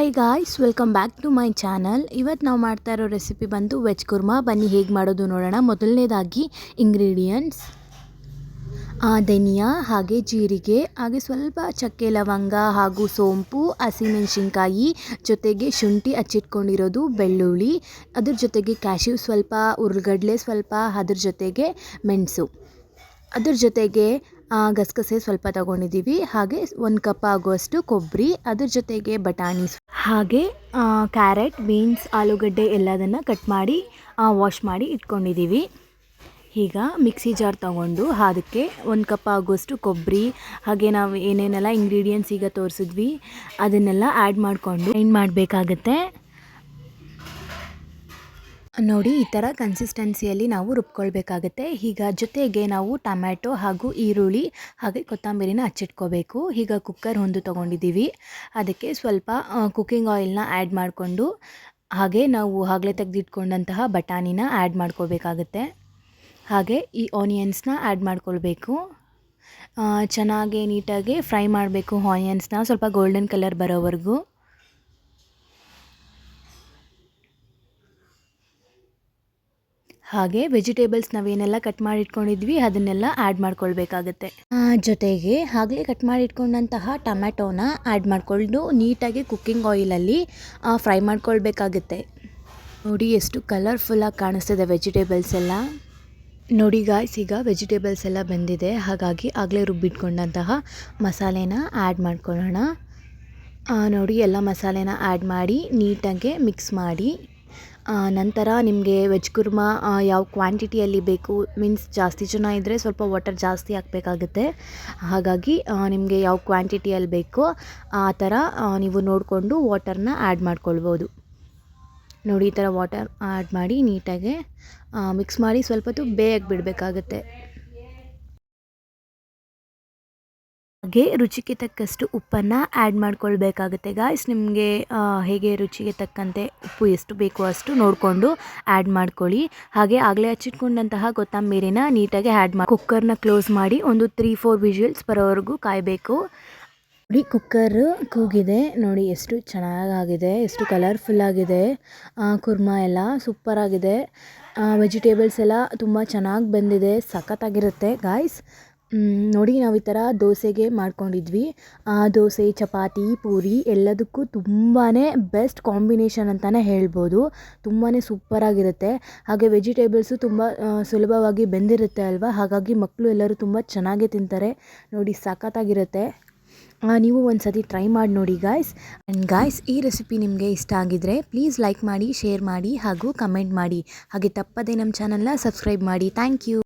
Hi guys, welcome back to my channel. ಇವತ್ತು ನಾವು ಮಾಡ್ತಾ ಇರೋ ರೆಸಿಪಿ ಬಂದು ವೆಜ್ ಕುರ್ಮಾ. ಬನ್ನಿ ಹೇಗೆ ಮಾಡೋದು ನೋಡೋಣ. ಮೊದಲನೇದಾಗಿ ಇಂಗ್ರೀಡಿಯೆಂಟ್ಸ್ ಧನಿಯಾ, ಹಾಗೆ ಜೀರಿಗೆ, ಹಾಗೆ ಸ್ವಲ್ಪ ಚಕ್ಕೆ ಲವಂಗ ಹಾಗೂ ಸೋಂಪು, ಹಸಿಮೆಣಸಿನ್ಕಾಯಿ, ಜೊತೆಗೆ ಶುಂಠಿ ಹಚ್ಚಿಟ್ಕೊಂಡಿರೋದು, ಬೆಳ್ಳುಳ್ಳಿ, ಅದ್ರ ಜೊತೆಗೆ ಕ್ಯಾಶ್ಯೂ ಸ್ವಲ್ಪ, ಉರ್ಗಡ್ಲೆ ಸ್ವಲ್ಪ, ಅದ್ರ ಜೊತೆಗೆ ಮೆಣಸು, ಅದ್ರ ಜೊತೆಗೆ ಗಸಗಸೆ ಸ್ವಲ್ಪ ತಗೊಂಡಿದ್ದೀವಿ, ಹಾಗೆ 1 ಕಪ್ ಆಗುವಷ್ಟು ಕೊಬ್ಬರಿ, ಅದ್ರ ಜೊತೆಗೆ ಬಟಾಣಿ, ಹಾಗೆ ಕ್ಯಾರೆಟ್, ಬೀನ್ಸ್, ಆಲೂಗಡ್ಡೆ ಎಲ್ಲದನ್ನು ಕಟ್ ಮಾಡಿ ವಾಶ್ ಮಾಡಿ ಇಟ್ಕೊಂಡಿದ್ದೀವಿ. ಈಗ ಮಿಕ್ಸಿ ಜಾರ್ ತೊಗೊಂಡು ಅದಕ್ಕೆ 1 ಕಪ್ ಆಗುವಷ್ಟು ಕೊಬ್ಬರಿ, ಹಾಗೆ ನಾವು ಏನೇನೆಲ್ಲ ಇಂಗ್ರೀಡಿಯೆಂಟ್ಸ್ ಈಗ ತೋರಿಸಿದ್ವಿ ಅದನ್ನೆಲ್ಲ ಆ್ಯಡ್ ಮಾಡಿಕೊಂಡು ಏನು ಮಾಡಬೇಕಾಗತ್ತೆ ನೋಡಿ. ಈ ಥರ ಕನ್ಸಿಸ್ಟೆನ್ಸಿಯಲ್ಲಿ ನಾವು ರುಬ್ಕೊಳ್ಬೇಕಾಗತ್ತೆ. ಈಗ ಜೊತೆಗೆ ನಾವು ಟೊಮ್ಯಾಟೊ ಹಾಗೂ ಈರುಳ್ಳಿ ಹಾಗೆ ಕೊತ್ತಂಬರಿನ ಹಚ್ಚಿಟ್ಕೋಬೇಕು. ಈಗ ಕುಕ್ಕರ್ ಒಂದು ತೊಗೊಂಡಿದ್ದೀವಿ, ಅದಕ್ಕೆ ಸ್ವಲ್ಪ ಕುಕ್ಕಿಂಗ್ ಆಯಿಲ್ನ ಆ್ಯಡ್ ಮಾಡಿಕೊಂಡು, ಹಾಗೆ ನಾವು ಆಗಲೇ ತೆಗೆದಿಟ್ಕೊಂಡಂತಹ ಬಟಾಣಿನ ಆ್ಯಡ್ ಮಾಡ್ಕೋಬೇಕಾಗತ್ತೆ. ಹಾಗೆ ಈ ಆನಿಯನ್ಸ್ನ ಆ್ಯಡ್ ಮಾಡ್ಕೊಳ್ಬೇಕು. ಚೆನ್ನಾಗಿ ನೀಟಾಗಿ ಫ್ರೈ ಮಾಡಬೇಕು ಆನಿಯನ್ಸ್ನ, ಸ್ವಲ್ಪ ಗೋಲ್ಡನ್ ಕಲರ್ ಬರೋವರೆಗೂ. ಹಾಗೆ ವೆಜಿಟೇಬಲ್ಸ್ ನಾವೇನೆಲ್ಲ ಕಟ್ ಮಾಡಿ ಇಟ್ಕೊಂಡಿದ್ವಿ ಅದನ್ನೆಲ್ಲ ಆ್ಯಡ್ ಮಾಡ್ಕೊಳ್ಬೇಕಾಗತ್ತೆ. ಜೊತೆಗೆ ಆಗಲೇ ಕಟ್ ಮಾಡಿ ಇಟ್ಕೊಂಡಂತಹ ಟೊಮ್ಯಾಟೋನ ಆ್ಯಡ್ ಮಾಡಿಕೊಂಡು ನೀಟಾಗಿ ಕುಕ್ಕಿಂಗ್ ಆಯಿಲಲ್ಲಿ ಫ್ರೈ ಮಾಡ್ಕೊಳ್ಬೇಕಾಗತ್ತೆ. ನೋಡಿ ಎಷ್ಟು ಕಲರ್ಫುಲ್ಲಾಗಿ ಕಾಣಿಸ್ತಿದೆ ವೆಜಿಟೇಬಲ್ಸ್ ಎಲ್ಲ. ನೋಡಿ ಗಾಯ್ಸ್, ಈಗ ವೆಜಿಟೇಬಲ್ಸ್ ಎಲ್ಲ ಬೆಂದಿದೆ, ಹಾಗಾಗಿ ಆಗಲೇ ರುಬ್ಬಿಟ್ಕೊಂಡಂತಹ ಮಸಾಲೆನ ಆ್ಯಡ್ ಮಾಡ್ಕೊಳ್ಳೋಣ. ನೋಡಿ ಎಲ್ಲ ಮಸಾಲೆನ ಆ್ಯಡ್ ಮಾಡಿ ನೀಟಾಗಿ ಮಿಕ್ಸ್ ಮಾಡಿ, ನಂತರ ನಿಮಗೆ ವೆಜ್ ಕುರ್ಮಾ ಯಾವ ಕ್ವಾಂಟಿಟಿಯಲ್ಲಿ ಬೇಕು, ಮೀನ್ಸ್ ಜಾಸ್ತಿ ಜನ ಇದ್ದರೆ ಸ್ವಲ್ಪ ವಾಟರ್ ಜಾಸ್ತಿ ಹಾಕಬೇಕಾಗುತ್ತೆ. ಹಾಗಾಗಿ ನಿಮಗೆ ಯಾವ ಕ್ವಾಂಟಿಟಿಯಲ್ಲಿ ಬೇಕೋ ಆ ಥರ ನೀವು ನೋಡಿಕೊಂಡು ವಾಟರ್ನ ಆ್ಯಡ್ ಮಾಡ್ಕೊಳ್ಬೋದು. ನೋಡಿ ಈ ಥರ ವಾಟರ್ ಆ್ಯಡ್ ಮಾಡಿ ನೀಟಾಗಿ ಮಿಕ್ಸ್ ಮಾಡಿ ಸ್ವಲ್ಪ ಹೊತ್ತು ಬೇಯಕ್ಕೆ ಬಿಡಬೇಕಾಗತ್ತೆ. ಹಾಗೆ ರುಚಿಗೆ ತಕ್ಕಷ್ಟು ಉಪ್ಪನ್ನು ಆ್ಯಡ್ ಮಾಡ್ಕೊಳ್ಬೇಕಾಗುತ್ತೆ ಗಾಯ್ಸ್. ನಿಮಗೆ ಹೇಗೆ ರುಚಿಗೆ ತಕ್ಕಂತೆ ಉಪ್ಪು ಎಷ್ಟು ಬೇಕೋ ಅಷ್ಟು ನೋಡಿಕೊಂಡು ಆ್ಯಡ್ ಮಾಡ್ಕೊಳ್ಳಿ. ಹಾಗೆ ಆಗಲೇ ಹಚ್ಚಿಟ್ಕೊಂಡಂತಹ ಕೊತ್ತಂಬರಿನ ನೀಟಾಗಿ ಆ್ಯಡ್ ಮಾಡಿ ಕುಕ್ಕರ್ನ ಕ್ಲೋಸ್ ಮಾಡಿ ಒಂದು 3-4 ವಿಷಲ್ಸ್ ಬರೋವರೆಗೂ ಕಾಯಬೇಕು. ನೋಡಿ ಕುಕ್ಕರ್ ಕೂಗಿದೆ, ನೋಡಿ ಎಷ್ಟು ಚೆನ್ನಾಗಾಗಿದೆ, ಎಷ್ಟು ಕಲರ್ಫುಲ್ಲಾಗಿದೆ. ಕುರ್ಮಾ ಎಲ್ಲ ಸೂಪರಾಗಿದೆ. ವೆಜಿಟೇಬಲ್ಸ್ ಎಲ್ಲ ತುಂಬ ಚೆನ್ನಾಗಿ ಬಂದಿದೆ, ಸಖತ್ತಾಗಿರುತ್ತೆ ಗಾಯ್ಸ್. ನೋಡಿ ನಾವು ಈ ಥರ ದೋಸೆಗೆ ಮಾಡ್ಕೊಂಡಿದ್ವಿ. ದೋಸೆ, ಚಪಾತಿ, ಪೂರಿ ಎಲ್ಲದಕ್ಕೂ ತುಂಬಾ ಬೆಸ್ಟ್ ಕಾಂಬಿನೇಷನ್ ಅಂತಲೇ ಹೇಳ್ಬೋದು. ತುಂಬಾ ಸೂಪರಾಗಿರುತ್ತೆ. ಹಾಗೆ ವೆಜಿಟೇಬಲ್ಸು ತುಂಬ ಸುಲಭವಾಗಿ ಬೆಂದಿರುತ್ತೆ ಅಲ್ವಾ, ಹಾಗಾಗಿ ಮಕ್ಕಳು ಎಲ್ಲರೂ ತುಂಬ ಚೆನ್ನಾಗೇ ತಿಂತಾರೆ. ನೋಡಿ ಸಖತ್ತಾಗಿರುತ್ತೆ. ನೀವು ಒಂದು ಸತಿ ಟ್ರೈ ಮಾಡಿ ನೋಡಿ ಗಾಯ್ಸ್. ಆ್ಯಂಡ್ ಗಾಯ್ಸ್, ಈ ರೆಸಿಪಿ ನಿಮಗೆ ಇಷ್ಟ ಆಗಿದ್ರೆ ಪ್ಲೀಸ್ ಲೈಕ್ ಮಾಡಿ, ಶೇರ್ ಮಾಡಿ ಹಾಗೂ ಕಮೆಂಟ್ ಮಾಡಿ. ಹಾಗೆ ತಪ್ಪದೇ ನಮ್ಮ ಚಾನಲ್ನ ಸಬ್ಸ್ಕ್ರೈಬ್ ಮಾಡಿ. Thank you.